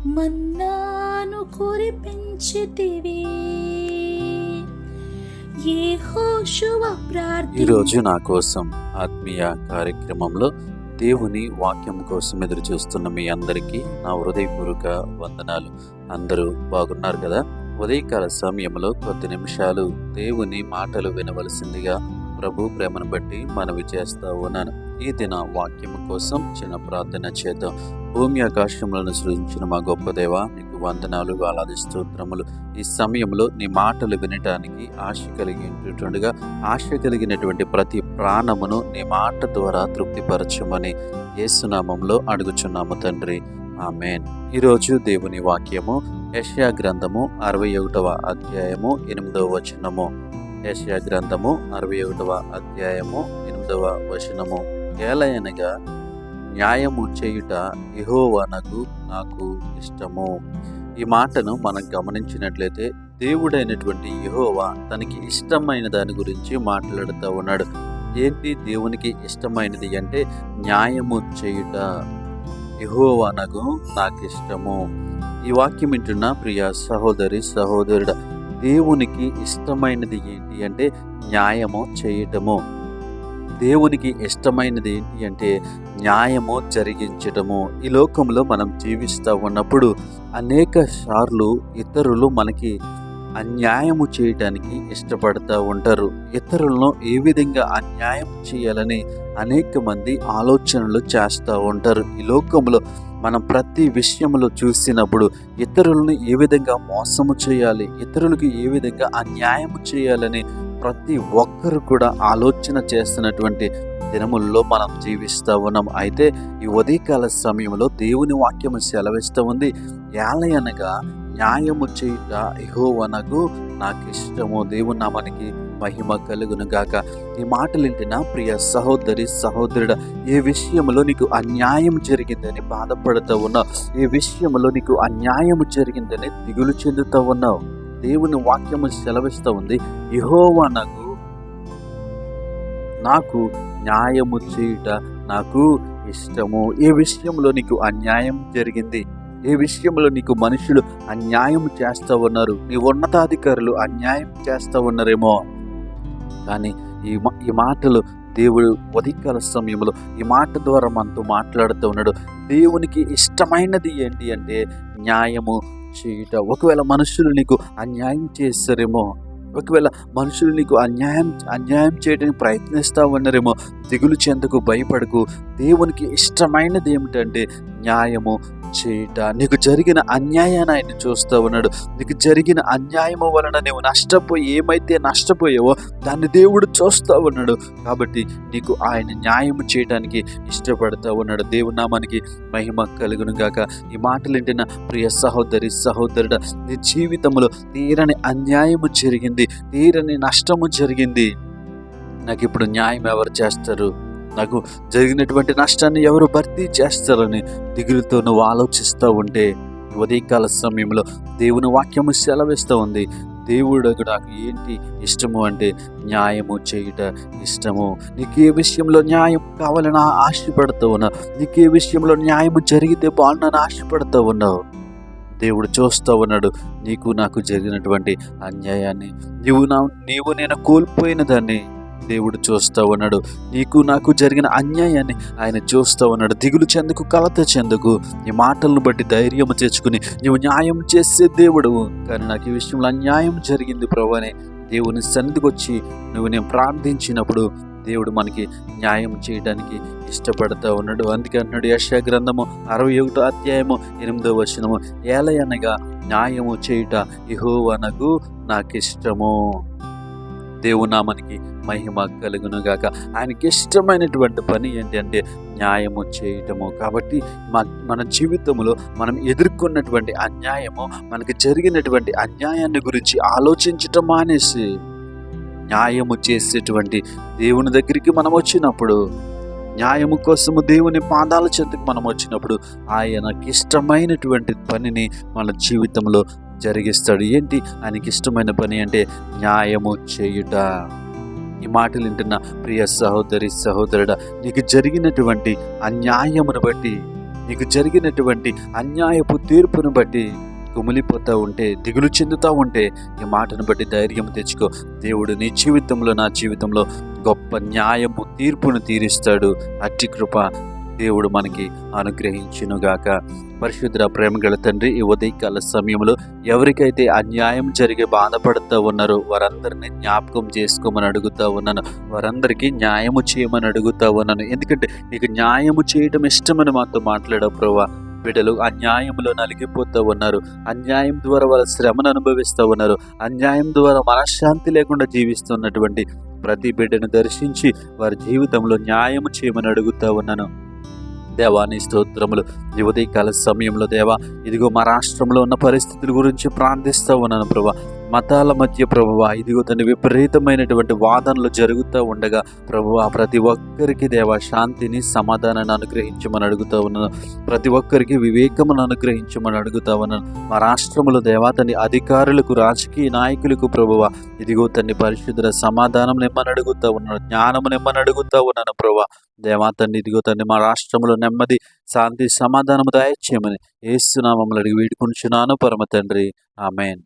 మన్నాను కురిపించితివి. యెహోషువ ఈరోజు నా కోసం ఆత్మీయ కార్యక్రమంలో దేవుని వాక్యం కోసం ఎదురు చూస్తున్న మీ అందరికీ నా హృదయపూర్వక వందనాలు. అందరూ బాగున్నారు కదా? ఉదయకాల సమయంలో కొద్ది నిమిషాలు దేవుని మాటలు వినవలసిందిగా ప్రభు ప్రేమను బట్టి మనవి చేస్తా ఉన్నాను. ఈ దిన వాక్యం కోసం చిన్న ప్రార్థన చేద్దాం. భూమి ఆకాశములను సృజించిన మా గొప్ప దేవ, నీకు వందనాలు, వేలాది స్తోత్రములు. ఈ సమయంలో నీ మాటలు వినటానికి ఆశ కలిగినట్టుగా ఆశ కలిగినటువంటి ప్రతి ప్రాణమును నీ మాట ద్వారా తృప్తిపరచమని యేసునామంలో అడుగుచున్నాము తండ్రి, ఆమేన్. ఈరోజు దేవుని వాక్యము యెషయా గ్రంథము 61వ అధ్యాయము 8వ వచనము. యెషయా గ్రంథము 61వ అధ్యాయము 8వ వచనము. ఏలయనగా న్యాయము చేయుట యెహోవానకు నాకు ఇష్టము. ఈ మాటను మనం గమనించినట్లయితే దేవుడైనటువంటి యెహోవా తనకి ఇష్టమైన దాని గురించి మాట్లాడుతూ ఉన్నాడు. ఏంటి దేవునికి ఇష్టమైనది అంటే న్యాయము చేయుట. యెహోవానకు నాకు ఇష్టము. ఈ వాక్యం వింటున్న ప్రియ సహోదరి సహోదరుడ, దేవునికి ఇష్టమైనది ఏంటి అంటే న్యాయము చేయటము. దేవునికి ఇష్టమైనది ఏంటి అంటే న్యాయము జరిగించటము. ఈ లోకంలో మనం జీవిస్తూ ఉన్నప్పుడు అనేక సార్లు ఇతరులు మనకి అన్యాయము చేయటానికి ఇష్టపడుతూ ఉంటారు. ఇతరులను ఏ విధంగా అన్యాయం చేయాలని అనేక మంది ఆలోచనలు చేస్తూ ఉంటారు. ఈ లోకంలో మనం ప్రతి విషయంలో చూసినప్పుడు ఇతరులను ఏ విధంగా మోసము చేయాలి, ఇతరులకు ఏ విధంగా అన్యాయం చేయాలని ప్రతి ఒక్కరు కూడా ఆలోచన చేస్తున్నటువంటి దినముల్లో మనం జీవిస్తూ ఉన్నాం. అయితే ఈ ఉదయకాల సమయంలో దేవుని వాక్యము సెలవిస్తూ ఉంది, ఏలయనగా న్యాయము చేయుట యెహోవానకు నాకు ఇష్టము. దేవుని నామానికి మహిమ కలుగును గాక. ఈ మాటలు వింటున్న ప్రియ సహోదరి సహోదరుడ, ఏ విషయంలో నీకు అన్యాయం జరిగిందని బాధపడుతూ ఉన్నావు, ఏ విషయంలో నీకు అన్యాయం జరిగిందని దిగులు చెందుతూ ఉన్నావు, దేవుని వాక్యము సెలవిస్తూ ఉంది, యెహోవా నాకు న్యాయము చేయుట నాకు ఇష్టము. ఏ విషయంలో నీకు అన్యాయం జరిగింది, ఏ విషయంలో నీకు మనుషులు అన్యాయం చేస్తూ ఉన్నారు, నీ ఉన్నతాధికారులు అన్యాయం చేస్తూ ఉన్నారేమో, కానీ ఈ మాటలు దేవుడు ఉదయకాల సమయంలో ఈ మాట ద్వారా మనతో మాట్లాడుతూ ఉన్నాడు. దేవునికి ఇష్టమైనది ఏంటి అంటే న్యాయము చేయుట. ఒకవేళ మనుషులు నీకు అన్యాయం చేస్తారేమో, ఒకవేళ మనుషులు నీకు అన్యాయం చేయడానికి ప్రయత్నిస్తూ ఉన్నారేమో, దిగులు చెందకు, భయపడకు. దేవునికి ఇష్టమైనది ఏమిటంటే న్యాయము చేయుట. నీకు జరిగిన అన్యాయాన్ని ఆయన చూస్తూ ఉన్నాడు. నీకు జరిగిన అన్యాయము వలన నువ్వు ఏమైతే నష్టపోయావో దాన్ని దేవుడు చూస్తూ ఉన్నాడు. కాబట్టి నీకు ఆయన న్యాయం చేయడానికి ఇష్టపడుతూ ఉన్నాడు. దేవుని నామానికి మహిమ కలుగును గాక. ఈ మాటలు వింటున్న ప్రియ సహోదరి సహోదరుడ, నీ జీవితంలో తీరని అన్యాయము జరిగింది, తీరని నష్టము జరిగింది. నాకు ఇప్పుడు న్యాయం ఎవరు చేస్తారు, నాకు జరిగినటువంటి నష్టాన్ని ఎవరు భర్తీ చేస్తారని దిగులుతో నువ్వు ఆలోచిస్తూ ఉంటే ఉదయకాల సమయంలో దేవుని వాక్యము సెలవిస్తూ ఉంది, దేవుడు నాకు ఏంటి ఇష్టము అంటే న్యాయము చేయుట ఇష్టము. నీకు ఏ విషయంలో న్యాయం కావాలని ఆశపడుతూ ఉన్నావు, నీకు ఏ విషయంలో న్యాయము జరిగితే బాగుందని ఆశపడుతూ ఉన్నావు, దేవుడు చూస్తూ ఉన్నాడు. నీకు నాకు జరిగినటువంటి అన్యాయాన్ని, నీవు నేను కోల్పోయిన దాన్ని దేవుడు చూస్తూ ఉన్నాడు. నీకు నాకు జరిగిన అన్యాయాన్ని ఆయన చూస్తూ ఉన్నాడు. దిగులు చెందుకు, కలత చెందుకు. ఈ మాటలను బట్టి ధైర్యం తెచ్చుకుని నువ్వు న్యాయం చేసే దేవుడు, కానీ నాకు ఈ విషయంలో అన్యాయం జరిగింది ప్రభు అని దేవుని సన్నిధికి వచ్చి నేను ప్రార్థించినప్పుడు దేవుడు మనకి న్యాయం చేయడానికి ఇష్టపడుతూ ఉన్నాడు. అందుకే అన్నాడు యెషయా గ్రంథము 61వ అధ్యాయము 8వ వచనము, ఏలయనగా న్యాయము చేయుట యెహోవానకు నాకు ఇష్టము. దేవునామానికి మహిమ కలుగును గాక. ఆయనకి ఇష్టమైనటువంటి పని ఏంటంటే న్యాయము చేయటము. కాబట్టి మన జీవితంలో మనం ఎదుర్కొన్నటువంటి అన్యాయము, మనకి జరిగినటువంటి అన్యాయాన్ని గురించి ఆలోచించటం మానేసి న్యాయము చేసేటువంటి దేవుని దగ్గరికి మనం వచ్చినప్పుడు, న్యాయము కోసము దేవుని పాదాల చెంతకు మనం వచ్చినప్పుడు ఆయనకి ఇష్టమైనటువంటి పనిని మన జీవితంలో జరిగిస్తాడు. ఏంటి ఆయనకి ఇష్టమైన పని అంటే న్యాయము చేయుట. ఈ మాటలు వింటున్న ప్రియ సహోదరి సహోదరుడా, నీకు జరిగినటువంటి అన్యాయమును బట్టి నీకు జరిగినటువంటి అన్యాయపు తీర్పును బట్టి కుమిలిపోతూ ఉంటే, దిగులు చెందుతూ ఉంటే, ఈ మాటను బట్టి ధైర్యం తెచ్చుకో. దేవుడు నీ జీవితంలో, నా జీవితంలో గొప్ప న్యాయము తీర్పును తీరుస్తాడు. అట్టి కృప దేవుడు మనకి అనుగ్రహించునుగాక. పరిశుద్ధ ప్రేమగల తండ్రి, ఈ ఉదయకాల సమయంలో ఎవరికైతే అన్యాయం జరిగి బాధపడుతూ ఉన్నారో వారందరినీ జ్ఞాపకం చేసుకోమని అడుగుతూ ఉన్నాను. వారందరికీ న్యాయము చేయమని అడుగుతూ ఉన్నాను. ఎందుకంటే నీకు న్యాయము చేయటం ఇష్టమని మాతో మాట్లాడావు ప్రభువా. బిడ్డలు అన్యాయంలో నలిగిపోతూ ఉన్నారు. అన్యాయం ద్వారా వాళ్ళ శ్రమను అనుభవిస్తూ ఉన్నారు. అన్యాయం ద్వారా మనశ్శాంతి లేకుండా జీవిస్తున్నటువంటి ప్రతి బిడ్డను దర్శించి వారి జీవితంలో న్యాయము చేయమని అడుగుతూ ఉన్నాను. దేవా నీ స్తోత్రములు. ఈ ఉదయకాల సమయంలో దేవా, ఇదిగో మా రాష్ట్రంలో ఉన్న పరిస్థితుల గురించి ప్రార్థిస్తూ ఉన్నాను ప్రభా. మతాల మధ్య ప్రభువా, ఇదిగో తండ్రి విపరీతమైనటువంటి వాదనలు జరుగుతూ ఉండగా ప్రభువా, ప్రతి ఒక్కరికి దేవా శాంతిని, సమాధానాన్ని అనుగ్రహించమని అడుగుతూ ఉన్నాను. ప్రతి ఒక్కరికి వివేకమును అనుగ్రహించమని అడుగుతా ఉన్నాను. మా రాష్ట్రంలో దేవా తండ్రి అధికారులకు, రాజకీయ నాయకులకు ప్రభువా, ఇదిగో తండ్రి పరిశుద్ధ సమాధానం నిమ్మని అడుగుతూ ఉన్నాను. జ్ఞానము నిమ్మని అడుగుతూ ఉన్నాను ప్రభువా. దేవా తండ్రి ఇదిగో తండ్రి మా రాష్ట్రంలో నెమ్మది, శాంతి, సమాధానము దయచేయమని యేసు నామములో అడిగి వేడుకొనుచున్నాను పరమ తండ్రి. ఆమేన్.